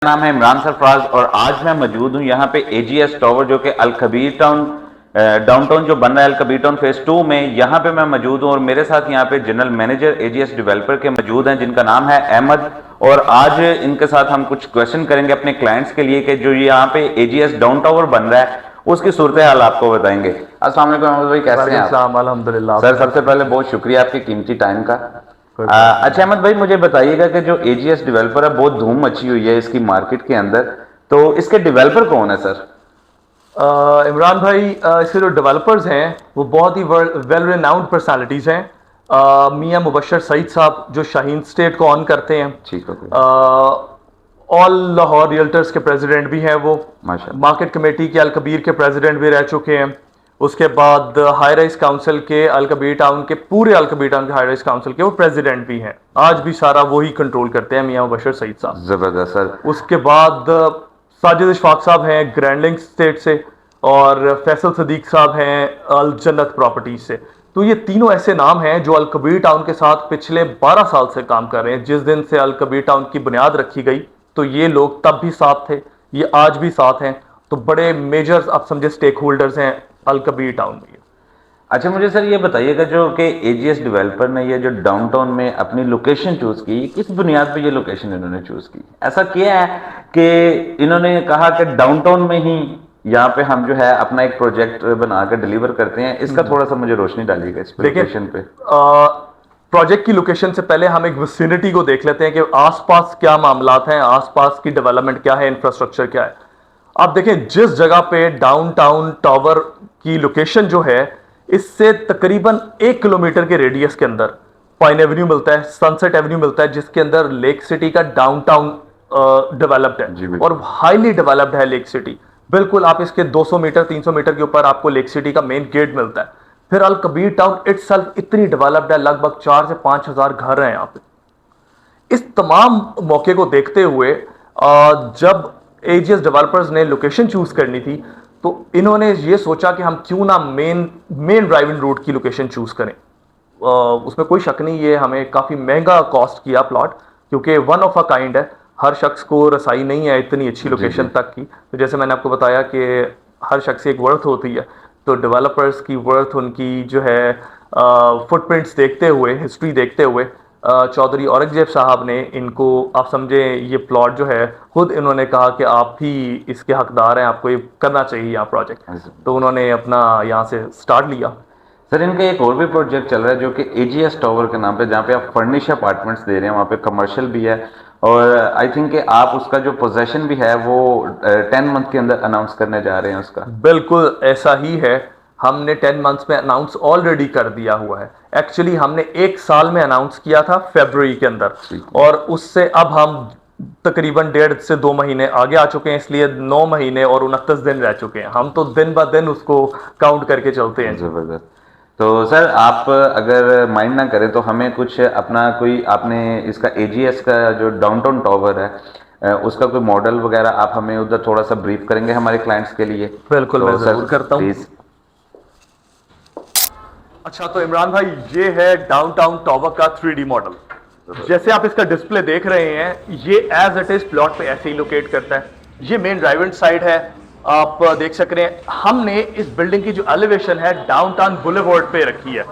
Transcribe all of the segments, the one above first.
नाम है इमरान सरफराज और आज मैं मौजूद हूं यहाँ पे एजीएस टावर जो कि अल कबीर टाउन डाउनटाउन जो बन रहा है अल कबीर टाउन फेज 2 में। यहाँ पे मैं मौजूद हूँ और मेरे साथ यहाँ पे जनरल मैनेजर एजीएस डेवलपर के मौजूद हैं जिनका नाम है अहमद। और आज इनके साथ हम कुछ क्वेश्चन करेंगे अपने क्लाइंट्स के लिए कि जो यहाँ पे एजीएस डाउन टावर बन रहा है उसकी सूरत हाल आपको बताएंगे। अस्सलाम वालेकुम अहमद भाई, कैसे हैं आप? अल्हम्दुलिल्लाह। सर सबसे पहले बहुत शुक्रिया आपके कीमती टाइम का। कोई बात नहीं। अच्छा अहमद भाई, मुझे बताइएगा कि जो एजीएस डेवलपर है बहुत धूम मची हुई है इसकी मार्केट के अंदर, तो इसके डेवलपर कौन है सर? इमरान भाई, इसके जो डेवलपर्स हैं वो बहुत ही वेल रिनाउंड पर्सनालिटीज़ हैं। मियां मुबशर सईद साहब जो शाहीन स्टेट को ऑन करते हैं, ठीक है। ऑल लाहौर रियल्टर्स के प्रेसिडेंट भी हैं वो। माशाल्लाह। मार्केट कमेटी के अल कबीर के प्रेसिडेंट भी रह चुके हैं। उसके बाद हाई राइज काउंसिल के अल कबीर टाउन के पूरे अल कबीर टाउन के हाई राइज काउंसिल के वो प्रेसिडेंट भी हैं। आज भी सारा वही कंट्रोल करते हैं, मियां मुबशर सईद साहब। जबरदस्त सर। उसके बाद साजिद इशफाक साहब हैं ग्रैंड लिंक स्टेट से, और फैसल सदीक साहब हैं अल जन्नत प्रॉपर्टीज से। तो ये तीनों ऐसे नाम हैं जो अल कबीर टाउन के साथ पिछले 12 साल से काम कर रहे हैं। जिस दिन से अल कबीर टाउन की बुनियाद रखी गई तो ये लोग तब भी साथ थे, ये आज भी साथ हैं। तो बड़े मेजर आप समझे स्टेक होल्डर्स हैं अल कबीर टाउन में। अच्छा मुझे सर ये बताइएगा जो कि एजीएस डेवलपर ने ये जो डाउनटाउन में अपनी लोकेशन चूज की, किस बुनियाद पे ये लोकेशन इन्होंने चूज की? ऐसा किया है कि इन्होंने कहा कि डाउनटाउन में ही यहाँ पे हम जो है अपना एक प्रोजेक्ट बनाकर डिलीवर करते हैं, इसका थोड़ा सा मुझे रोशनी डालिएगा इस लोकेशन पे। प्रोजेक्ट की लोकेशन से पहले हम एक विसिनिटी को देख लेते हैं कि आसपास क्या मामलात हैं, आसपास की डेवलपमेंट क्या है, इंफ्रास्ट्रक्चर क्या है। आप देखें जिस जगह पे डाउनटाउन टावर की लोकेशन जो है, इससे तकरीबन 1 किलोमीटर के रेडियस के अंदर पाइन एवेन्यू मिलता है, सनसेट एवेन्यू मिलता है, जिसके अंदर लेक सिटी का डाउनटाउन डेवलप्ड है और हाईली डेवलप्ड है लेक सिटी। बिल्कुल आप इसके 200 मीटर 300 मीटर के ऊपर आपको लेक सिटी का मेन गेट मिलता है। फिर अल कबीर टाउन इटसेल्फ इतनी डेवलप्ड है, लगभग 4 से 5 हजार घर हैं यहाँ पे। इस तमाम मौके को देखते हुए जब एजीएस डेवलपर्स ने लोकेशन चूज करनी थी तो इन्होंने ये सोचा कि हम क्यों ना मेन ड्राइविंग रूट की लोकेशन चूज करें। उसमें कोई शक नहीं, ये हमें काफी महंगा कॉस्ट किया प्लॉट, क्योंकि वन ऑफ अ काइंड है। हर शख्स को रसाई नहीं है इतनी अच्छी लोकेशन तक की। तो जैसे मैंने आपको बताया कि हर शख्स की एक वर्थ होती है, तो डेवलपर्स की वर्थ उनकी जो है फुटप्रिंट्स देखते हुए, हिस्ट्री देखते हुए, चौधरी औरंगजेब साहब ने इनको, आप समझे, ये प्लॉट जो है खुद इन्होंने कहा कि आप ही इसके हकदार हैं, आपको ये करना चाहिए यहाँ प्रोजेक्ट। तो उन्होंने अपना यहाँ से स्टार्ट लिया। सर इनका एक और भी प्रोजेक्ट चल रहा है जो कि एजीएस टावर के नाम पे, जहाँ पे आप फर्निश अपार्टमेंट्स दे रहे हैं, वहाँ पे कमर्शियल भी है और आई थिंक कि आप उसका जो पोजेशन भी है वो 10 मंथ के अंदर अनाउंस करने जा रहे हैं उसका। बिल्कुल ऐसा ही है। हमने 10 मंथ्स में अनाउंस ऑलरेडी कर दिया हुआ है। एक्चुअली हमने 1 साल में अनाउंस किया था फरवरी के अंदर, और उससे अब हम तकरीबन 1.5 से 2 महीने आगे आ चुके हैं, इसलिए 9 महीने और 29 दिन रह चुके हैं। हम तो दिन ब दिन उसको काउंट करके चलते हैं। जबरदस्त। तो सर आप अगर माइंड ना करें तो हमें कुछ अपना कोई, आपने इसका एजीएस का जो डाउनटाउन टावर है उसका कोई मॉडल वगैरह आप हमें उधर थोड़ा सा ब्रीफ करेंगे हमारे क्लाइंट्स के लिए? बिल्कुल, तो मैं सर जरूर करता हूँ। प्लीज। अच्छा, तो इमरान भाई, ये है डाउनटाउन टावर का 3D मॉडल। जैसे आप इसका डिस्प्ले देख रहे हैं, ये एज इट इज प्लॉट पे ऐसे ही लोकेट करता है। ये मेन ड्राइविंग साइड है, आप देख सक रहे हैं। हमने इस बिल्डिंग की जो एलिवेशन है डाउनटाउन बुलेवार्ड पे रखी है।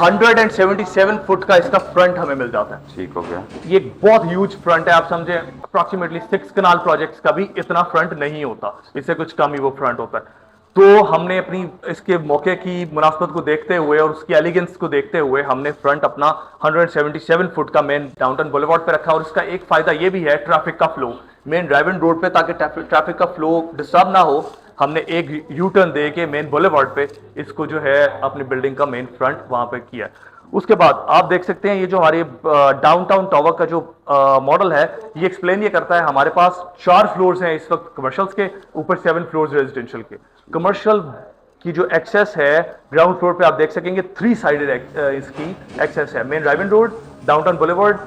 177 फुट का इसका फ्रंट हमें मिल जाता है। ठीक हो गया। ये एक बहुत ह्यूज फ्रंट है, आप समझे अप्रोक्सीमेटली 6 कनाल प्रोजेक्ट्स का भी इतना फ्रंट नहीं होता, इससे कुछ कम ही वो फ्रंट होता है। तो हमने अपनी इसके मौके की मुनासबत को देखते हुए और उसकी एलिगेंस को देखते हुए हमने फ्रंट अपना 177 फुट का मेन डाउनटाउन बुलेवार्ड पे रखा। और इसका एक फायदा ये भी है ट्रैफिक का फ्लो मेन ड्राइविंग रोड पे, ताकि ट्रैफिक का फ्लो डिस्टर्ब ना हो, हमने एक यू टर्न दे के मेन बुलेवार्ड पे इसको जो है अपनी बिल्डिंग का मेन फ्रंट वहां पे किया। उसके बाद आप देख सकते हैं ये जो हमारे डाउनटाउन टावर का जो मॉडल है, ये एक्सप्लेन ये करता है। हमारे पास 4 फ्लोर्स हैं इस वक्त कमर्शियल्स के, ऊपर 7 फ्लोर्स रेजिडेंशियल के। कमर्शियल की जो एक्सेस है ग्राउंड फ्लोर पे आप देख सकेंगे 3 साइडेड इसकी एक्सेस है, main driving road, downtown boulevard,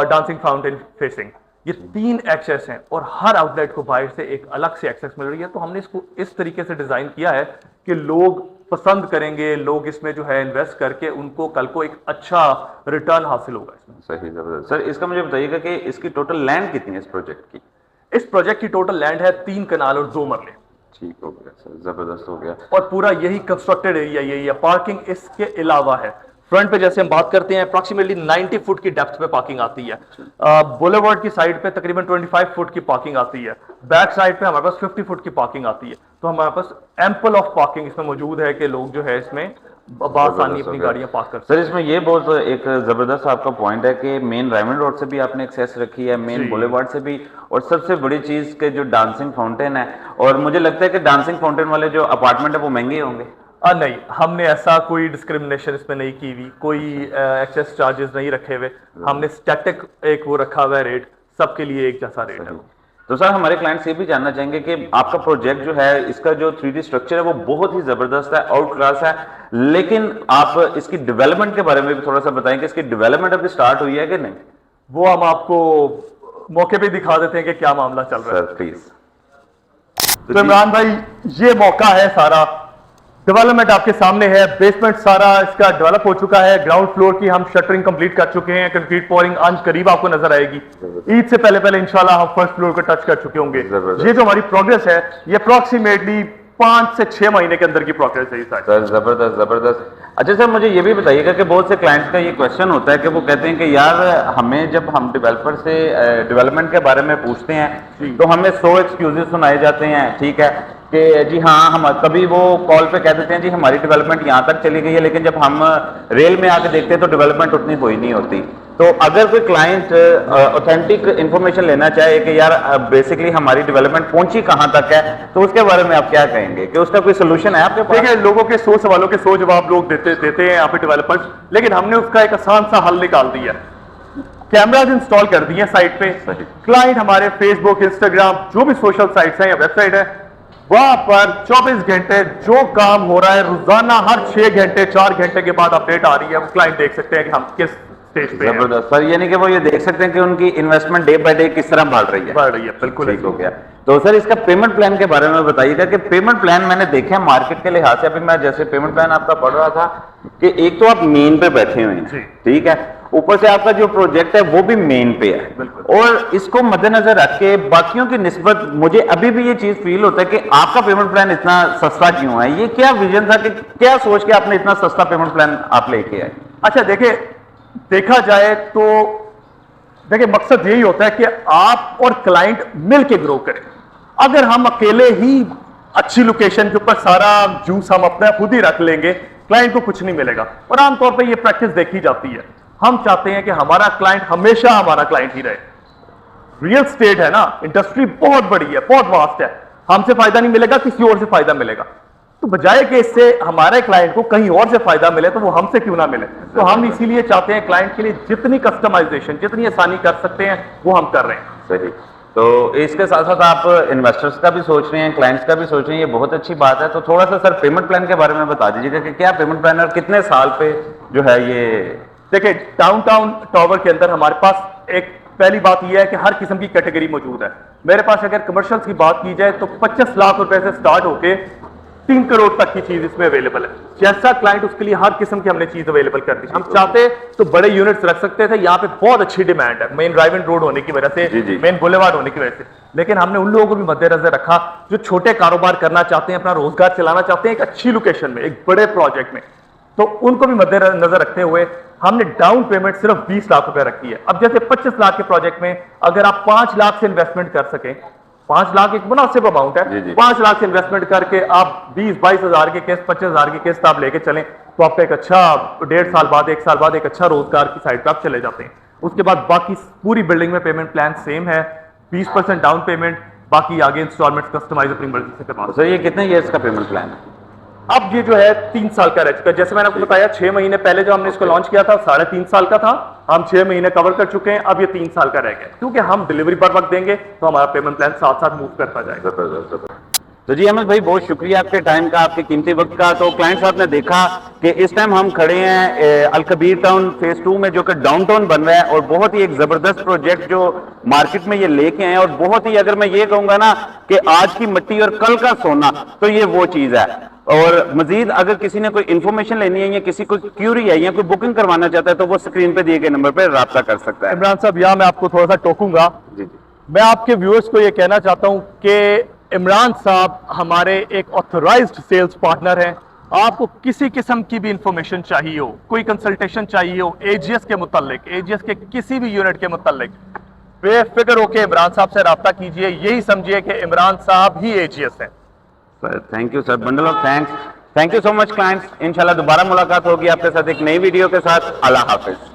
dancing fountain facing. ये 3 एक्सेस हैं और हर आउटलेट को बाहर से एक अलग से एक्सेस मिल रही है। तो हमने इसको इस तरीके से डिजाइन किया है कि लोग पसंद करेंगे, लोग इसमें जो है इन्वेस्ट करके उनको कल को एक अच्छा रिटर्न हासिल होगा इसमें। सही, जबरदस्त। सर इसका मुझे बताइएगा कि इसकी टोटल लैंड कितनी है इस प्रोजेक्ट की? इस प्रोजेक्ट की टोटल लैंड है 3 कनाल और 2 मरले। ठीक हो गया सर, जबरदस्त हो गया। और पूरा यही कंस्ट्रक्टेड एरिया यही है। पार्किंग इसके अलावा है। फ्रंट पे जैसे हम बात करते हैं अप्रॉक्सीमेटली 90 फुट की डेप्थ पे पार्किंग आती है। बुलेवार्ड की साइड पे तकरीबन 25 फुट की पार्किंग आती है। बैक साइड पे हमारे पास 50 फुट की पार्किंग आती है। तो हमारे पास एम्पल ऑफ पार्किंग इसमें मौजूद है कि लोग जो है इसमें बासानी अपनी गाड़ियां पार्क कर सकते सर इसमें ये बहुत एक जबरदस्त आपका पॉइंट है कि मेन रायमंड रोड से भी आपने एक्सेस रखी है, मेन बुलेवार्ड से भी, और सबसे बड़ी चीज के जो डांसिंग फाउंटेन है। और मुझे लगता है कि डांसिंग फाउंटेन वाले जो अपार्टमेंट है वो महंगे होंगे। नहीं, हमने ऐसा कोई डिस्क्रिमिनेशन इसमें नहीं की हुई, कोई एक्सेस चार्जेस नहीं रखे हुए। हमने स्टैटिक एक वो रखा हुआ है रेट, सबके लिए एक जैसा रेट है। तो सर हमारे क्लाइंट्स ये भी जानना चाहेंगे कि आपका प्रोजेक्ट जो है इसका जो 3D स्ट्रक्चर है वो बहुत ही जबरदस्त है, आउट क्लास है, लेकिन आप इसकी डेवलपमेंट के बारे में भी थोड़ा सा बताएं कि इसकी डेवलपमेंट अभी स्टार्ट हुई है कि नहीं। वो हम आपको मौके पे दिखा देते हैं कि क्या मामला चल रहा है। Sir please. तो इमरान भाई ये मौका है, सारा डेवलपमेंट आपके सामने है। बेसमेंट सारा इसका डेवलप हो चुका है। ग्राउंड फ्लोर की हम शटरिंग कंप्लीट कर चुके हैं। कंक्रीट पोरिंग आज करीब आपको नजर आएगी। ईद से पहले पहले इंशाल्लाह हम फर्स्ट फ्लोर को टच कर चुके होंगे। ये जो हमारी प्रोग्रेस है ये अप्रॉक्सीमेटली 5 से 6 महीने के अंदर की प्रोग्रेस है। सर जबरदस्त जबरदस्त। अच्छा सर मुझे ये भी बताइएगा कि बहुत से क्लाइंट्स का ये क्वेश्चन होता है कि वो कहते हैं कि यार हमें जब हम डेवलपर से डेवलपमेंट के बारे में पूछते हैं तो हमें 100 एक्सक्यूजेस सुनाए जाते हैं, ठीक है, कि जी हाँ हम कभी वो कॉल पे कह देते हैं जी हमारी डेवलपमेंट यहाँ तक चली गई है, लेकिन जब हम रेल में आके देखते हैं तो डेवलपमेंट उतनी हुई नहीं होती। तो अगर कोई क्लाइंट ऑथेंटिक इंफॉर्मेशन लेना चाहे कि यार बेसिकली हमारी डेवलपमेंट पहुंची कहाँ तक है, तो उसके बारे में आप क्या कहेंगे कि उसका कोई सोल्यूशन है आपके पास? देखिए, लोगों के 100 सवालों के 100 जवाब लोग देते हैं यहाँ पे डेवलपर्स, लेकिन हमने उसका एक आसान सा हल निकाल दिया। कैमराज इंस्टॉल कर दिए साइट पे। क्लाइंट हमारे फेसबुक, इंस्टाग्राम, जो भी सोशल साइट्स हैं या वेबसाइट है, वहां पर 24 घंटे जो काम हो रहा है रोजाना हर 6 घंटे 4 घंटे के बाद अपडेट आ रही है। वो क्लाइंट देख सकते हैं कि हम किस स्टेज पे हैं। जबरदस्त सर, यानी कि वो ये देख सकते हैं कि उनकी इन्वेस्टमेंट डे बाय डे किस तरह बढ़ रही है। बिल्कुल ठीक हो गया। तो सर इसका पेमेंट प्लान के बारे में बताइएगा कि पेमेंट प्लान मैंने देखा है मार्केट के लिहाज से, अभी मैं जैसे पेमेंट प्लान आपका पढ़ रहा था कि एक तो आप मेन पे बैठे हुए हैं, ठीक है, ऊपर से आपका जो प्रोजेक्ट है वो भी मेन पे है, और इसको मद्देनजर रख के बाकियों की निस्बत मुझे अभी भी ये चीज फील होता है कि आपका पेमेंट प्लान इतना सस्ता क्यों है। ये क्या विजन था कि क्या सोच के आपने इतना सस्ता पेमेंट प्लान आप लेके आए? अच्छा देखिए, देखा जाए तो देखिए मकसद यही होता है कि आप और क्लाइंट मिलके ग्रो करें। अगर हम अकेले ही अच्छी लोकेशन के ऊपर सारा जूस हम अपना खुद ही रख लेंगे, क्लाइंट को कुछ नहीं मिलेगा। और आमतौर पे ये प्रैक्टिस देखी जाती है। हम चाहते हैं कि हमारा क्लाइंट हमेशा हमारा क्लाइंट ही रहे। रियल स्टेट है ना, इंडस्ट्री बहुत बड़ी है, बहुत वास्ट है। हमसे फायदा नहीं मिलेगा, किसी और से फायदा मिलेगा। तो बजाय कि इससे हमारे क्लाइंट को कहीं और से फायदा मिले तो वो हमसे क्यों ना मिले। तो हम इसीलिए चाहते हैं क्लाइंट के लिए जितनी कस्टमाइजेशन, जितनी आसानी कर सकते हैं वो हम कर रहे हैं। सही। तो इसके साथ साथ आप इन्वेस्टर्स का भी सोच रहे हैं, क्लाइंट्स का भी सोच रहे हैं, ये बहुत अच्छी बात है। तो थोड़ा सा सर पेमेंट प्लान के बारे में बता दीजिएगा कि क्या पेमेंट प्लान और कितने साल पे जो है ये। देखिए, डाउनटाउन टावर के अंदर हमारे पास एक पहली बात यह है कि हर किस्म की कैटेगरी मौजूद है। मेरे पास अगर कमर्शियल्स की बात की जाए तो 25 लाख रुपए से स्टार्ट होके 3 करोड़ तक की चीज इसमें अवेलेबल है। जैसा क्लाइंट उसके लिए हर किस्म की हमने चीज अवेलेबल कर दी। हम चाहते तो बड़े यूनिट्स रख सकते थे, यहाँ पे बहुत अच्छी डिमांड है मेन ड्राइविंग रोड होने की वजह से, मेन बुलेवार्ड होने की वजह से। लेकिन हमने उन लोगों को भी मद्देनजर रखा जो छोटे कारोबार करना चाहते हैं, अपना रोजगार चलाना चाहते हैं एक अच्छी लोकेशन में, एक बड़े प्रोजेक्ट में। तो उनको भी मद्देनजर रखते हुए हमने डाउन पेमेंट सिर्फ 20 लाख रुपए रखी है। अब जैसे 25 लाख के प्रोजेक्ट में अगर आप 5 लाख से इन्वेस्टमेंट कर सकें, 5 लाख एक मुनासिब अमाउंट है, 5 लाख से इन्वेस्टमेंट करके आप 20-22 हजार की किस्त, 25 हजार की किस्त आप लेके चलें तो आपका एक अच्छा 1.5 साल बाद, 1 साल बाद एक अच्छा रोजगार की साइड पे आप चले जाते हैं। उसके बाद बाकी पूरी बिल्डिंग में पेमेंट प्लान सेम है, 20% डाउन पेमेंट, बाकी आगे इंस्टॉलमेंट कस्टमाइज अपनी मर्जी से करवा। सर ये कितने ईयर्स का पेमेंट प्लान है? अब ये जो है 3 साल का रह चुका है। जैसे मैंने आपको बताया 6 महीने पहले जो हमने इसको लॉन्च किया था 3.5 साल का था, हम 6 महीने कवर कर चुके हैं। अब ये 3 साल का रह गया, क्योंकि हम डिलीवरी पर वक्त देंगे तो हमारा पेमेंट प्लान साथ साथ मूव करता जाएगा। तो जी अहमद भाई बहुत शुक्रिया आपके टाइम का, आपके कीमती वक्त का। तो क्लाइंट्स आपने देखा कि इस टाइम हम खड़े हैं अल कबीर टाउन फेज 2 में, जो कि डाउनटाउन बन रहा है, और बहुत ही एक जबरदस्त प्रोजेक्ट जो मार्केट में ये लेके आए, और बहुत ही, अगर मैं ये कहूंगा ना कि आज की मिट्टी और कल का सोना, तो ये वो चीज है। और मजीद अगर किसी ने कोई इन्फॉर्मेशन लेनी है या किसी को क्यूरी है या कोई बुकिंग करवाना चाहता है तो वो स्क्रीन पे दिए गए नंबर पर राब्ता कर सकता है। इमरान साहब, यहाँ मैं आपको थोड़ा सा टोकूंगा। मैं आपके व्यूअर्स को ये कहना चाहता हूं कि इमरान साहब हमारे एक ऑथराइज्ड सेल्स पार्टनर हैं। आपको किसी किस्म की भी इंफॉर्मेशन चाहिए हो, कोई कंसल्टेशन चाहिए हो एजीएस के मुतालिक, एजीएस के किसी भी यूनिट के मुतालिक, बेफिक्र होकर इमरान साहब से रब्ता कीजिए। यही समझिए कि इमरान साहब ही एजीएस हैं। Sir thank you sir, bundle of thanks. Thank you so much clients. इंशाल्लाह दोबारा मुलाकात होगी आपके साथ एक नई वीडियो के साथ। अल्लाह हाफिज।